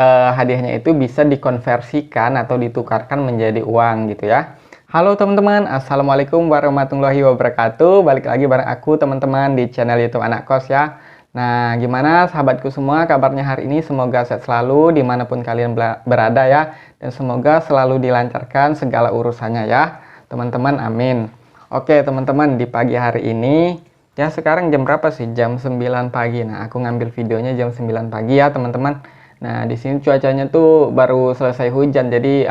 hadiahnya itu bisa dikonversikan atau ditukarkan menjadi uang gitu ya. Halo teman-teman, assalamualaikum warahmatullahi wabarakatuh. Balik lagi bareng aku teman-teman di channel YouTube Anak Kos ya. Nah, gimana sahabatku semua kabarnya hari ini? Semoga sehat selalu dimanapun kalian berada ya. Dan semoga selalu dilancarkan segala urusannya ya. Teman-teman, amin. Oke teman-teman, di pagi hari ini, ya sekarang jam berapa sih? Jam 9 pagi. Nah, aku ngambil videonya jam 9 pagi ya teman-teman. Nah, di sini cuacanya tuh baru selesai hujan, jadi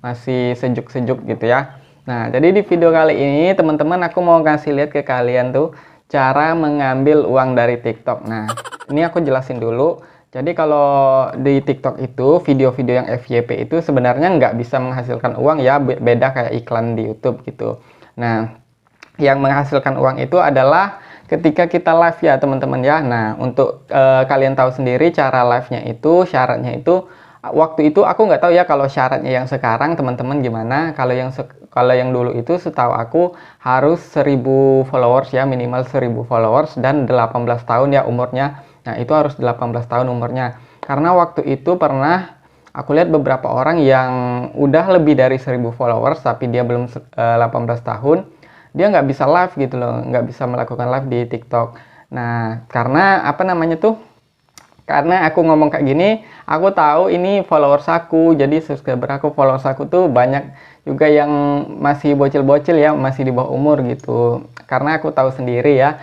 masih sejuk-sejuk gitu ya. Nah, jadi di video kali ini teman-teman aku mau kasih lihat ke kalian tuh cara mengambil uang dari TikTok. Nah, ini aku jelasin dulu. Jadi kalau di TikTok itu video-video yang FYP itu sebenarnya nggak bisa menghasilkan uang ya, beda kayak iklan di YouTube gitu. Nah, yang menghasilkan uang itu adalah ketika kita live ya teman-teman ya. Nah, untuk kalian tahu sendiri cara live-nya itu, syaratnya itu waktu itu aku nggak tahu ya kalau syaratnya yang sekarang teman-teman gimana. Kalau yang dulu itu setahu aku harus 1000 followers ya, minimal 1000 followers dan 18 tahun ya umurnya. Nah, itu harus 18 tahun umurnya. Karena waktu itu pernah aku lihat beberapa orang yang udah lebih dari 1000 followers tapi dia belum 18 tahun. Dia nggak bisa live gitu loh, nggak bisa melakukan live di TikTok. Nah, karena karena aku ngomong kayak gini, aku tahu ini followers aku, jadi subscriber aku, followers aku tuh banyak juga yang masih bocil-bocil ya, masih di bawah umur gitu. Karena aku tahu sendiri ya,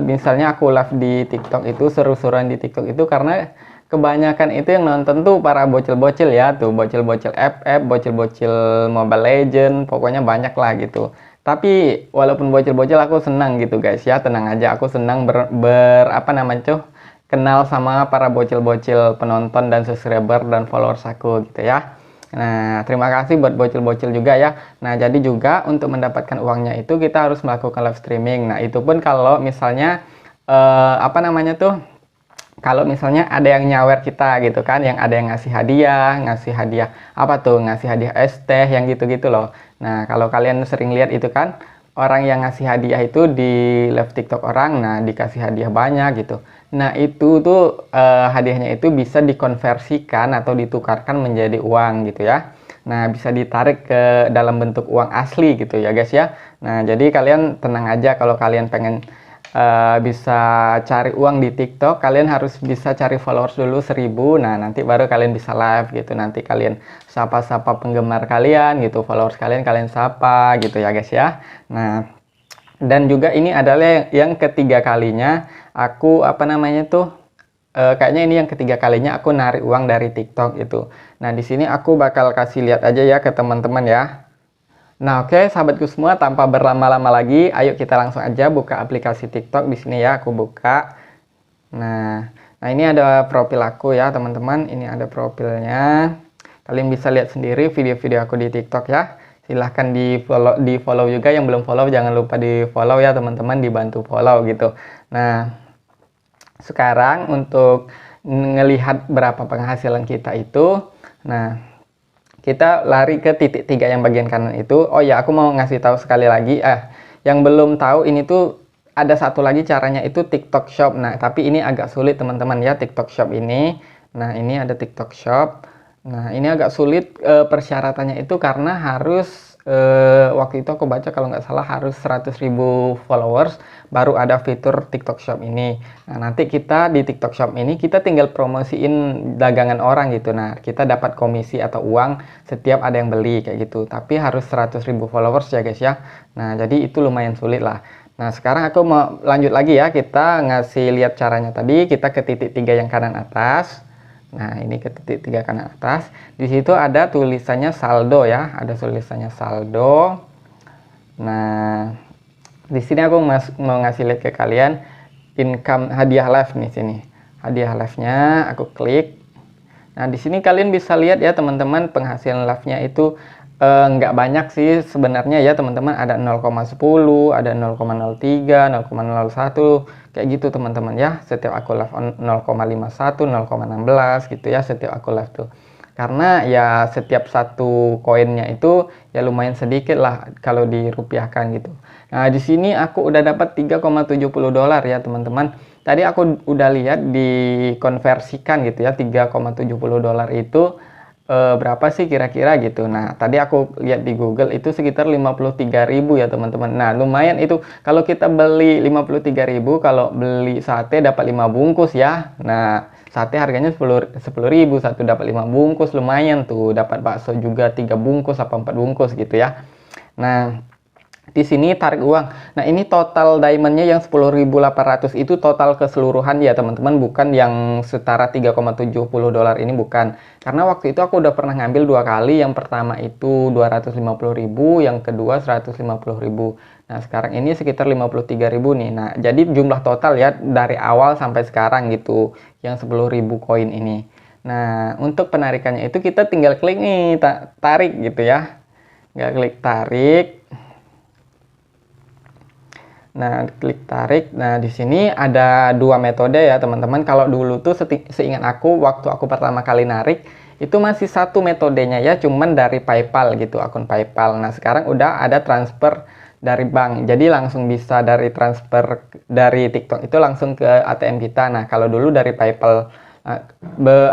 misalnya aku live di TikTok itu, seru-seruan di TikTok itu karena kebanyakan itu yang nonton tuh para bocil-bocil ya, tuh bocil-bocil FF, bocil-bocil Mobile Legend, pokoknya banyak lah gitu. Tapi walaupun bocil-bocil aku senang gitu guys ya, tenang aja, aku senang kenal sama para bocil-bocil penonton dan subscriber dan followers aku gitu ya. Nah, terima kasih buat bocil-bocil juga ya. Nah, jadi juga untuk mendapatkan uangnya itu kita harus melakukan live streaming. Nah, itu pun kalau misalnya kalau misalnya ada yang nyawer kita gitu kan, yang ada yang ngasih hadiah apa tuh, ngasih hadiah es teh yang gitu-gitu loh. Nah, kalau kalian sering lihat itu kan, orang yang ngasih hadiah itu di live TikTok orang, nah dikasih hadiah banyak gitu. Nah, itu tuh hadiahnya itu bisa dikonversikan atau ditukarkan menjadi uang gitu ya. Nah, bisa ditarik ke dalam bentuk uang asli gitu ya guys ya. Nah, jadi kalian tenang aja kalau kalian pengen bisa cari uang di TikTok, kalian harus bisa cari followers dulu 1000. Nah, nanti baru kalian bisa live gitu. Nanti kalian sapa-sapa penggemar kalian gitu, followers kalian sapa gitu ya guys ya. Nah, dan juga ini adalah yang ketiga kalinya aku kayaknya ini yang ketiga kalinya aku narik uang dari TikTok itu. Nah, di sini aku bakal kasih lihat aja ya ke teman-teman ya. Nah, oke sahabatku semua, tanpa berlama-lama lagi, ayo kita langsung aja buka aplikasi TikTok. Di sini ya aku buka. Nah, ini ada profil aku ya teman-teman. Ini ada profilnya. Kalian bisa lihat sendiri video-video aku di TikTok ya. Silahkan di follow juga. Yang belum follow jangan lupa di follow ya teman-teman, dibantu follow gitu. Nah, sekarang untuk ngelihat berapa penghasilan kita itu, nah kita lari ke titik 3 yang bagian kanan itu. Oh ya, aku mau ngasih tahu sekali lagi, yang belum tahu ini tuh ada satu lagi caranya itu TikTok Shop. Nah, tapi ini agak sulit teman-teman ya TikTok Shop ini. Nah, ini ada TikTok Shop. Nah, ini agak sulit persyaratannya itu karena harus waktu itu aku baca kalau nggak salah harus 100.000 followers baru ada fitur TikTok Shop ini. Nah, nanti kita di TikTok Shop ini kita tinggal promosiin dagangan orang gitu. Nah, kita dapat komisi atau uang setiap ada yang beli kayak gitu. Tapi harus 100.000 followers ya guys ya. Nah, jadi itu lumayan sulit lah. Nah, sekarang aku mau lanjut lagi ya. Kita ngasih lihat caranya tadi. Kita ke titik 3 yang kanan atas. Nah, ini ke titik 3 kanan atas. Di situ ada tulisannya saldo ya. Ada tulisannya saldo. Nah, di sini aku mau ngasih lihat ke kalian income hadiah live nih sini. Hadiah live-nya aku klik. Nah, di sini kalian bisa lihat ya teman-teman, penghasilan live-nya itu nggak banyak sih sebenarnya ya teman-teman. Ada 0,10, ada 0,03, 0,01 kayak gitu teman-teman ya. Setiap aku live 0,51, 0,16 gitu ya setiap aku live tuh. Karena ya setiap satu koinnya itu ya lumayan sedikit lah kalau dirupiahkan gitu. Nah, di sini aku udah dapat $3,70 ya teman-teman. tadi aku udah lihat dikonversikan gitu ya, 3,70 dolar itu berapa sih kira-kira gitu. Nah, tadi aku lihat di Google itu sekitar 53.000 ya teman-teman. Nah, lumayan itu kalau kita beli 53.000, kalau beli sate dapat 5 bungkus ya. Nah, sate harganya 10.000, satu dapat 5 bungkus, lumayan tuh. Dapat bakso juga 3 bungkus apa 4 bungkus gitu ya. Nah, di sini tarik uang. Nah, ini total diamondnya yang 10.800 itu total keseluruhan ya teman-teman, bukan yang setara 3,70 dolar ini, bukan. Karena waktu itu aku udah pernah ngambil 2 kali. Yang pertama itu 250.000, yang kedua 150.000. Nah, sekarang ini sekitar 53.000 nih. Nah, jadi jumlah total ya dari awal sampai sekarang gitu, yang 10.000 koin ini. Nah, untuk penarikannya itu kita tinggal klik nih, tarik gitu ya. Nggak klik tarik. Nah, klik tarik. Nah, di sini ada 2 metode ya, teman-teman. Kalau dulu tuh seingat aku, waktu aku pertama kali narik, itu masih satu metodenya ya, cuman dari PayPal gitu, akun PayPal. Nah, sekarang udah ada transfer dari bank. Jadi langsung bisa dari transfer dari TikTok itu langsung ke ATM kita. Nah, kalau dulu dari PayPal,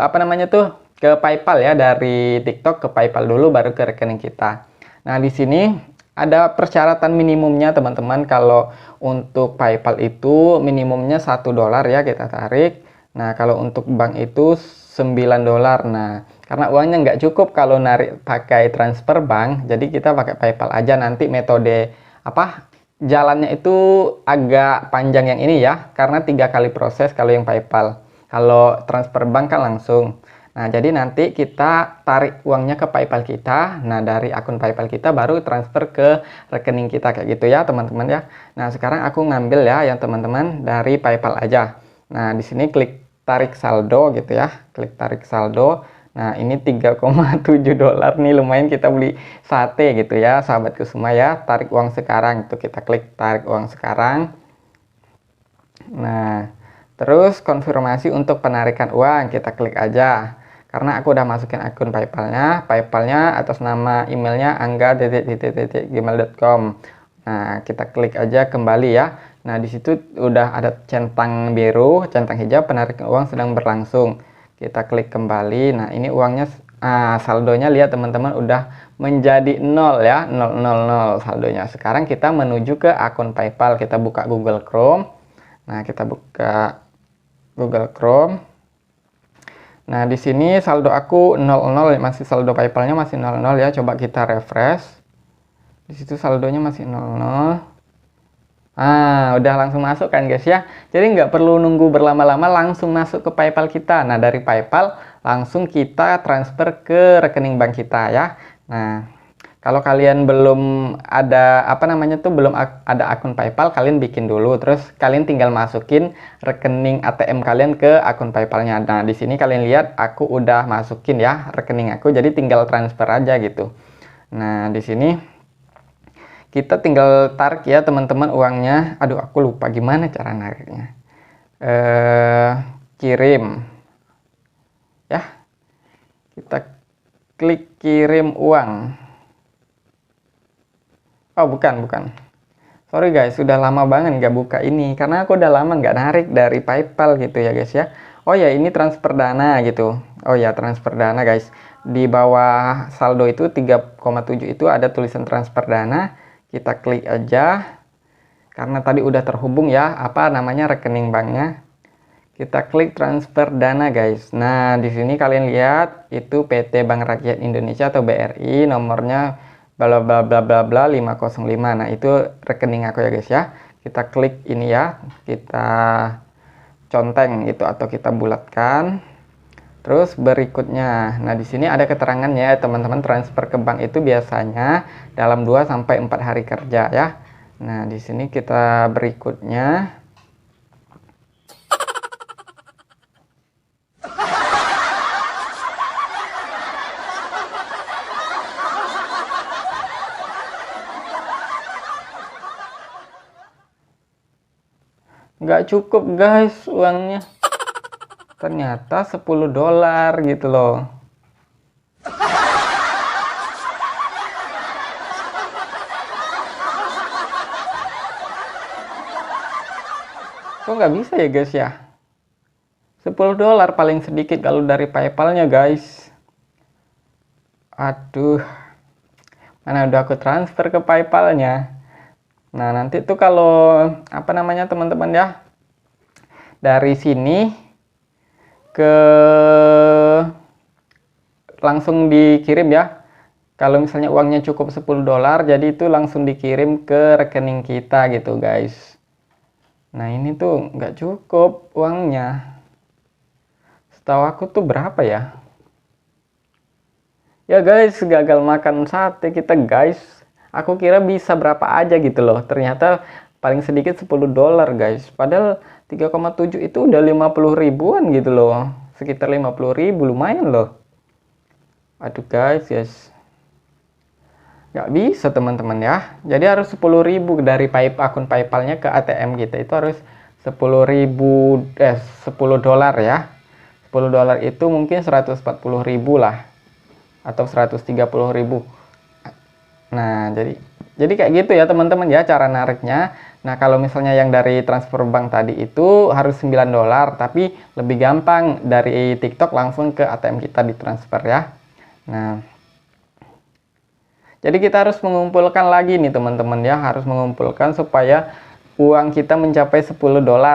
apa namanya tuh, ke PayPal ya, dari TikTok ke PayPal dulu baru ke rekening kita. Nah, di sini ada persyaratan minimumnya teman-teman. Kalau untuk PayPal itu minimumnya 1 dolar ya kita tarik. Nah, kalau untuk bank itu 9 dolar. Nah, karena uangnya nggak cukup kalau narik pakai transfer bank, jadi kita pakai PayPal aja. Nanti metode jalannya itu agak panjang yang ini ya, karena 3 kali proses kalau yang PayPal. Kalau transfer bank kan langsung. Nah, jadi nanti kita tarik uangnya ke PayPal kita. Nah, dari akun PayPal kita baru transfer ke rekening kita kayak gitu ya, teman-teman ya. Nah, sekarang aku ngambil ya yang teman-teman dari PayPal aja. Nah, di sini klik tarik saldo gitu ya. Klik tarik saldo. Nah, ini 3,7 dolar nih, lumayan kita beli sate gitu ya, sahabatku semua ya. Tarik uang sekarang itu kita klik tarik uang sekarang. Nah, terus konfirmasi untuk penarikan uang kita klik aja. Karena aku udah masukin akun PayPalnya atas nama emailnya angga.gmail.com. Nah, kita klik aja kembali ya. Nah, di situ udah ada centang biru, centang hijau, penarikan uang sedang berlangsung. Kita klik kembali. Nah, ini uangnya, saldonya lihat teman-teman udah menjadi 0 ya, 000 saldonya. Sekarang kita menuju ke akun PayPal. Kita buka Google Chrome. Nah, kita buka Google Chrome. Nah, di sini saldo aku 00, masih saldo PayPalnya masih 00 ya. Coba kita refresh. Di situ saldonya masih 00. Udah langsung masuk kan guys ya. Jadi nggak perlu nunggu berlama-lama, langsung masuk ke PayPal kita. Nah, dari PayPal langsung kita transfer ke rekening bank kita ya. Nah, kalau kalian belum ada belum ada akun PayPal, kalian bikin dulu, terus kalian tinggal masukin rekening ATM kalian ke akun PayPalnya. Nah, di sini kalian lihat aku udah masukin ya rekening aku, jadi tinggal transfer aja gitu. Nah, di sini kita tinggal tarik ya teman-teman uangnya. Aduh, aku lupa gimana cara nariknya. Kirim. Ya. Kita klik kirim uang. Oh, bukan. Sorry guys, sudah lama banget nggak buka ini. Karena aku udah lama nggak narik dari PayPal gitu ya guys ya. Oh ya, ini transfer dana gitu. Oh ya, transfer dana guys. Di bawah saldo itu 3,7 itu ada tulisan transfer dana. Kita klik aja. Karena tadi udah terhubung ya, rekening banknya. Kita klik transfer dana guys. Nah, di sini kalian lihat itu PT Bank Rakyat Indonesia atau BRI, nomornya bla bla bla bla bla 505. Nah, itu rekening aku ya guys ya. Kita klik ini ya, kita conteng gitu atau kita bulatkan. Terus berikutnya, nah di sini ada keterangannya teman-teman, transfer ke bank itu biasanya dalam 2 sampai 4 hari kerja ya. Nah, di sini kita berikutnya. Nggak cukup guys uangnya, ternyata 10 dolar gitu loh. Kok nggak bisa ya guys ya? $10 paling sedikit kalau dari PayPal-nya guys. Aduh, mana udah aku transfer ke PayPal-nya. Nah, nanti tuh kalau apa namanya teman-teman ya, dari sini ke langsung dikirim ya. Kalau misalnya uangnya cukup $10, jadi itu langsung dikirim ke rekening kita gitu guys. Nah, ini tuh nggak cukup uangnya. Setahu aku tuh berapa ya? Ya guys, gagal makan sate kita guys. Aku kira bisa berapa aja gitu loh. Ternyata paling sedikit $10 guys. Padahal 3,7 itu udah 50 ribuan gitu loh. Sekitar 50 ribu, lumayan loh. Aduh guys, nggak bisa teman-teman ya. Jadi harus 10 ribu dari akun PayPal-nya ke ATM kita. Itu harus 10 ribu, $10 ya. $10 itu mungkin 140 ribu lah. Atau 130 ribu. Nah, jadi kayak gitu ya teman-teman ya cara nariknya. Nah, kalau misalnya yang dari transfer bank tadi itu harus $9, tapi lebih gampang dari TikTok langsung ke ATM kita ditransfer ya. Nah, jadi kita harus mengumpulkan lagi nih teman-teman ya, harus mengumpulkan supaya uang kita mencapai $10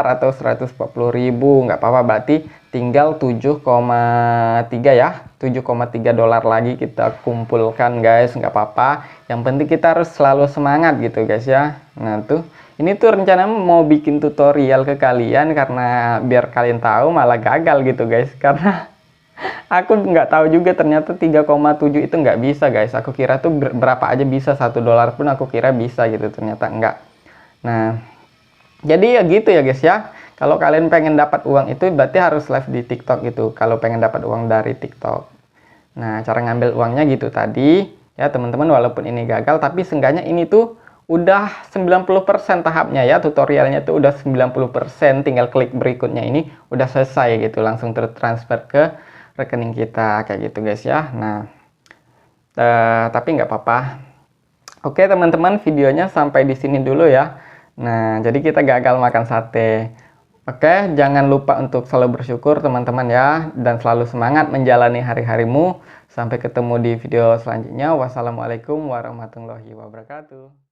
atau 140 ribu. Nggak apa-apa, berarti tinggal 7,3 ya, $7,3 lagi kita kumpulkan guys, nggak apa-apa. Yang penting kita harus selalu semangat gitu guys ya. Nah tuh, ini tuh rencana mau bikin tutorial ke kalian karena biar kalian tahu, malah gagal gitu guys. Karena aku nggak tahu juga ternyata 3,7 itu nggak bisa guys. Aku kira tuh berapa aja bisa, $1 pun aku kira bisa gitu, ternyata enggak. Nah, jadi ya gitu ya guys ya. Kalau kalian pengen dapat uang itu berarti harus live di TikTok gitu. Kalau pengen dapat uang dari TikTok. Nah, cara ngambil uangnya gitu tadi. Ya teman-teman, walaupun ini gagal, tapi seenggaknya ini tuh udah 90% tahapnya ya. Tutorialnya tuh udah 90%. Tinggal klik berikutnya ini udah selesai gitu. Langsung tertransfer ke rekening kita kayak gitu guys ya. Nah, tapi nggak apa-apa. Oke teman-teman, videonya sampai di sini dulu ya. Nah, jadi kita gagal makan sate. Oke, jangan lupa untuk selalu bersyukur teman-teman ya, dan selalu semangat menjalani hari-harimu. Sampai ketemu di video selanjutnya. Wassalamualaikum warahmatullahi wabarakatuh.